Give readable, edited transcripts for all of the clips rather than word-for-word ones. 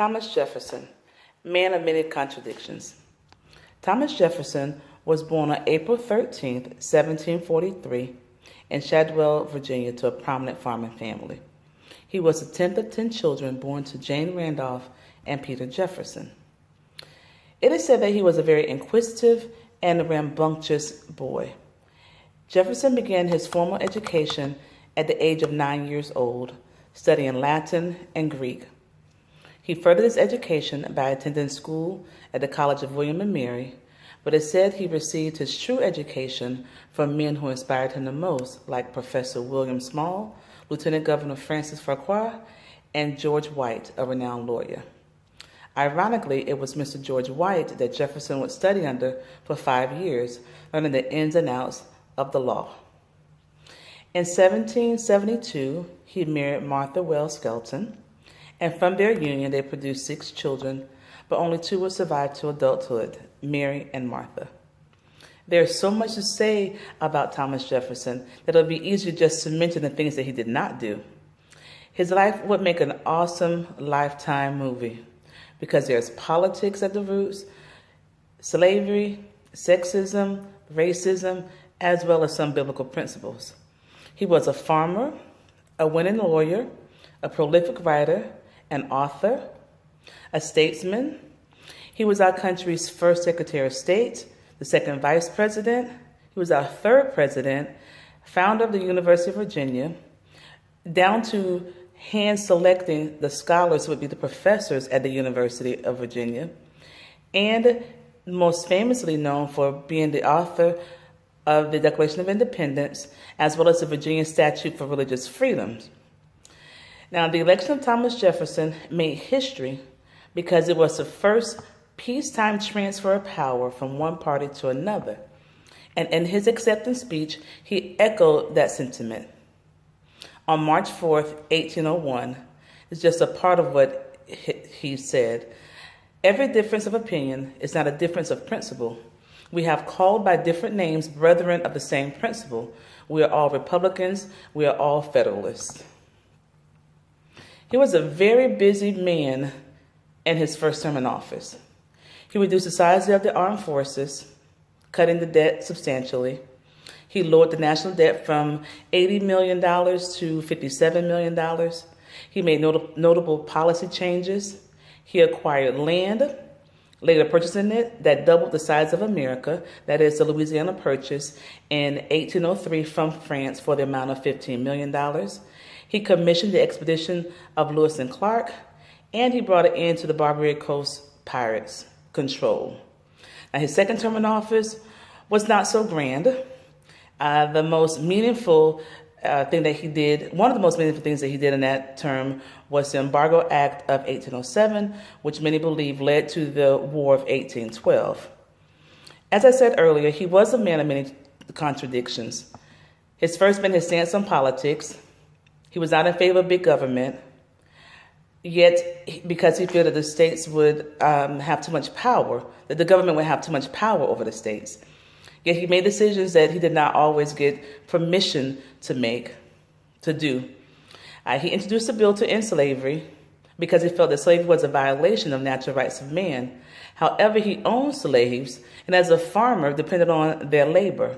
Thomas Jefferson, man of many contradictions. Thomas Jefferson was born on April 13, 1743, in Shadwell, Virginia, to a prominent farming family. He was the 10th of 10 children born to Jane Randolph and Peter Jefferson. It is said that he was a very inquisitive and rambunctious boy. Jefferson began his formal education at the age of 9 years old, studying Latin and Greek. He furthered his education by attending school at the College of William and Mary, but it said he received his true education from men who inspired him the most, like Professor William Small, Lieutenant Governor Francis Farquhar, and George White, a renowned lawyer. Ironically, it was Mr. George White that Jefferson would study under for 5 years, learning the ins and outs of the law. In 1772, he married Martha Wells Skelton, and from their union they produced 6 children, but only 2 would survive to adulthood, Mary and Martha. There's so much to say about Thomas Jefferson that it'll be easier just to mention the things that he did not do. His life would make an awesome Lifetime movie because there's politics at the roots, slavery, sexism, racism, as well as some biblical principles. He was a farmer, a winning lawyer, a prolific writer, an author, a statesman. He was our country's first Secretary of State, the second Vice President. He was our 3rd President, founder of the University of Virginia, down to hand-selecting the scholars who would be the professors at the University of Virginia, and most famously known for being the author of the Declaration of Independence, as well as the Virginia Statute for Religious Freedoms. Now, the election of Thomas Jefferson made history because it was the first peacetime transfer of power from one party to another. And in his acceptance speech, he echoed that sentiment. On March 4th, 1801, it's just a part of what he said. Every difference of opinion is not a difference of principle. We have called by different names brethren of the same principle. We are all Republicans. We are all Federalists. He was a very busy man in his first term in office. He reduced the size of the armed forces, cutting the debt substantially. He lowered the national debt from $80 million to $57 million. He made notable policy changes. He acquired land, later purchasing it, that doubled the size of America, that is the Louisiana Purchase, in 1803 from France for the amount of $15 million. He commissioned the expedition of Lewis and Clark, and he brought an end to the Barbary Coast pirates' control. Now, his second term in office was not so grand. The most meaningful thing that he did, one of the most meaningful things that he did in that term was the Embargo Act of 1807, which many believe led to the War of 1812. As I said earlier, he was a man of many contradictions. His first been his stance on politics. He was not in favor of big government, yet because he feared that the states would have too much power, that the government would have too much power over the states. Yet he made decisions that he did not always get permission to do. He introduced a bill to end slavery because he felt that slavery was a violation of natural rights of man. However, he owned slaves, and as a farmer, depended on their labor.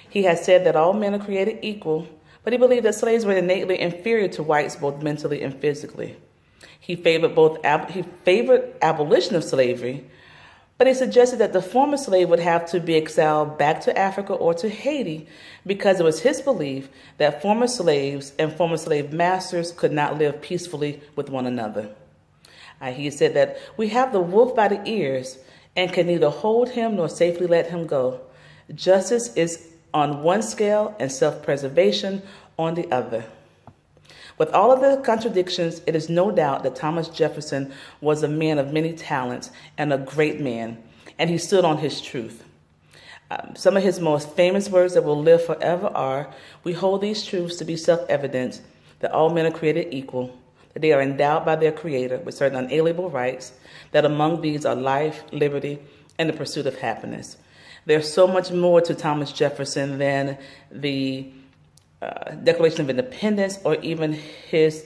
He has said that all men are created equal, but he believed that slaves were innately inferior to whites both mentally and physically. He favored abolition of slavery, but he suggested that the former slave would have to be exiled back to Africa or to Haiti because it was his belief that former slaves and former slave masters could not live peacefully with one another. He said that we have the wolf by the ears and can neither hold him nor safely let him go. Justice is on one scale and self-preservation on the other. With all of the contradictions, it is no doubt that Thomas Jefferson was a man of many talents and a great man, and he stood on his truth. Some of his most famous words that will live forever are, "We hold these truths to be self-evident, that all men are created equal, that they are endowed by their Creator with certain unalienable rights, that among these are life, liberty, and the pursuit of happiness." There's so much more to Thomas Jefferson than the Declaration of Independence or even his